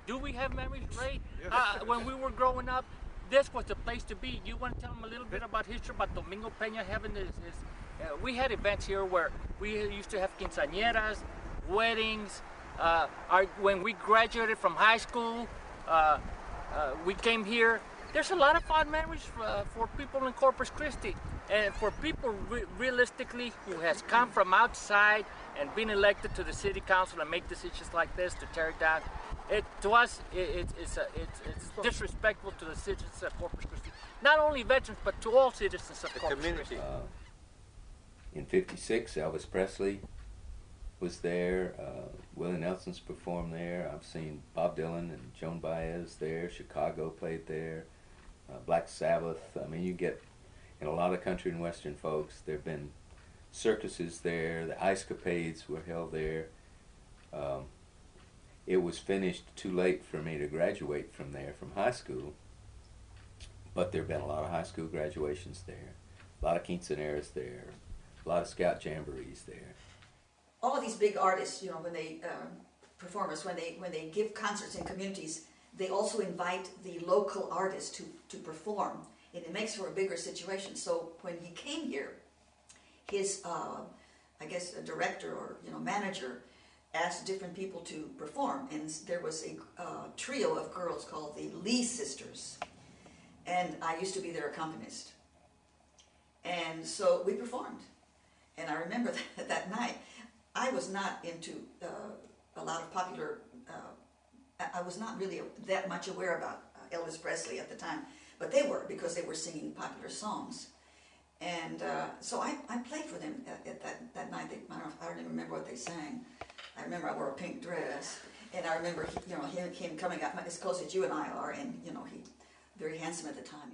Do we have memories, Ray? When we were growing up, this was the place to be. You want to tell them a little bit about history, about Domingo Peña having this? We had events here where we used to have quinceañeras, weddings. When we graduated from high school, we came here. There's a lot of fond memories for people in Corpus Christi, and for people realistically who has come from outside and been elected to the city council and make decisions like this to tear it down. To us, it's disrespectful to the citizens of Corpus Christi. Not only veterans, but to all citizens of Corpus Christi. In '56, Elvis Presley was there. Willie Nelson's performed there. I've seen Bob Dylan and Joan Baez there. Chicago played there. Black Sabbath. I mean, you get in a lot of country and western folks. There have been circuses there. The Ice Capades were held there. It was finished too late for me to graduate from there, from high school. But there have been a lot of high school graduations there, a lot of quinceañeras there, a lot of scout jamborees there. All of these big artists, you know, when they performers, when they give concerts in communities, they also invite the local artists to perform, and it makes for a bigger situation. So when he came here, his I guess a director or manager asked different people to perform, and there was a trio of girls called the Lee Sisters, and I used to be their accompanist, and so we performed. And I remember that night, I was not into a lot of popular, I was not really that much aware about Elvis Presley at the time, but they were, because they were singing popular songs. And so I played for them at that night. I don't even remember what they sang. I remember I wore a pink dress, and I remember him coming up as close as you and I are, and he very handsome at the time.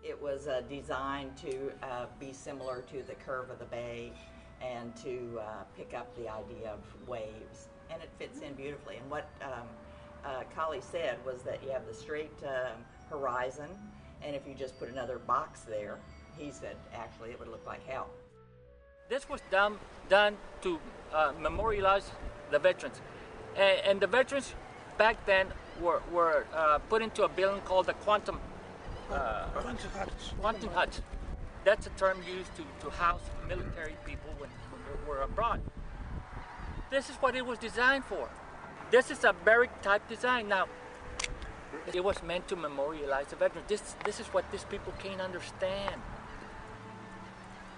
It was designed to be similar to the curve of the bay and to pick up the idea of waves, and it fits in beautifully. And what Collie said was that you have the straight horizon, and if you just put another box there, he said actually it would look like hell. This was done to memorialize the veterans, and the veterans back then were put into a building called the Quantum Huts. That's a term used to house military people when they were abroad. This is what it was designed for. This is a barrack type design. Now, it was meant to memorialize the veterans. This is what these people can't understand.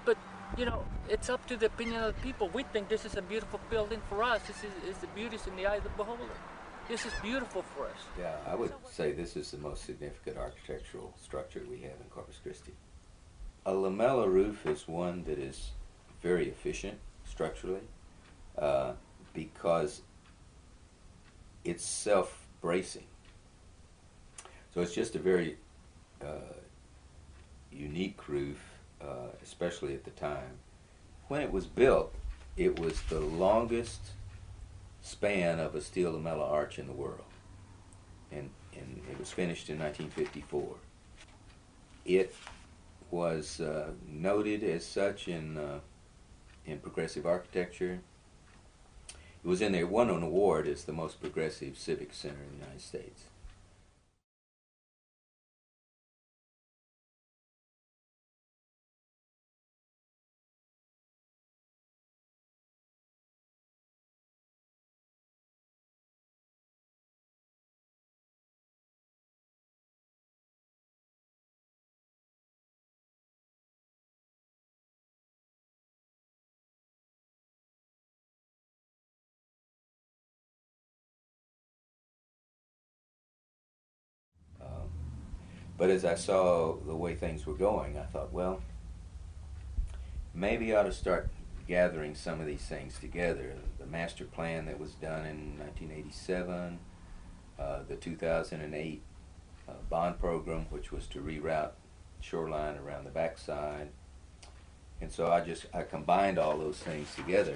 But, it's up to the opinion of the people. We think this is a beautiful building for us. This is the beauty's in the eye of the beholder. This is beautiful for us. Yeah, I would say this is the most significant architectural structure we have in Corpus Christi. A lamella roof is one that is very efficient structurally because it's self-bracing. So it's just a very unique roof, especially at the time. When it was built, it was the longest span of a steel lamella arch in the world, and it was finished in 1954. It was noted as such in progressive architecture. It was it won an award as the most progressive civic center in the United States. But as I saw the way things were going, I thought, well, maybe I ought to start gathering some of these things together. The master plan that was done in 1987, the 2008 bond program, which was to reroute shoreline around the backside. And so I combined all those things together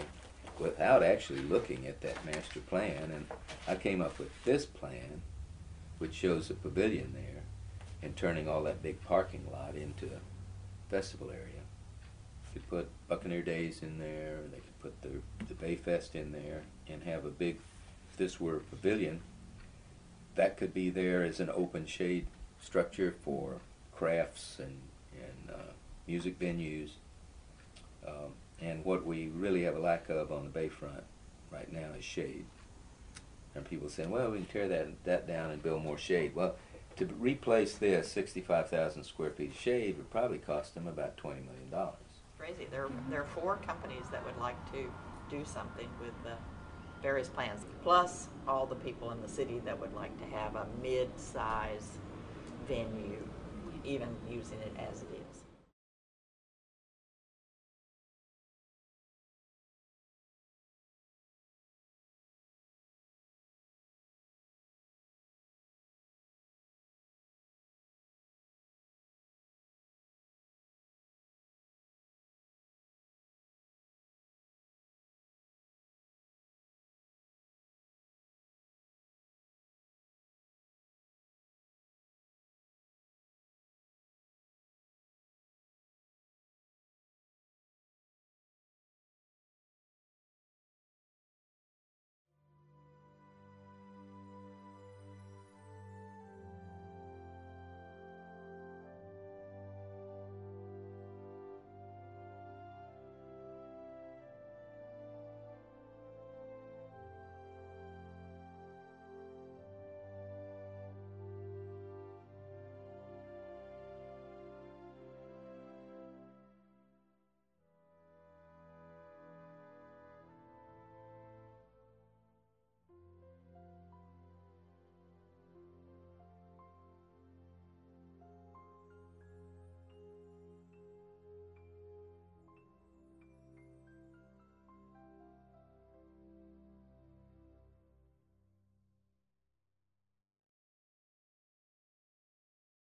without actually looking at that master plan, and I came up with this plan, which shows a pavilion there, and turning all that big parking lot into a festival area. could put Buccaneer Days in there. They could put the Bay Fest in there and have a big, if this were a pavilion, that could be there as an open shade structure for crafts and music venues. And what we really have a lack of on the bayfront right now is shade. And people saying, well, we can tear that down and build more shade. Well, to replace this 65,000 square feet of shade would probably cost them about $20 million. Crazy. There are 4 companies that would like to do something with the various plans, plus all the people in the city that would like to have a mid-size venue, even using it as it is.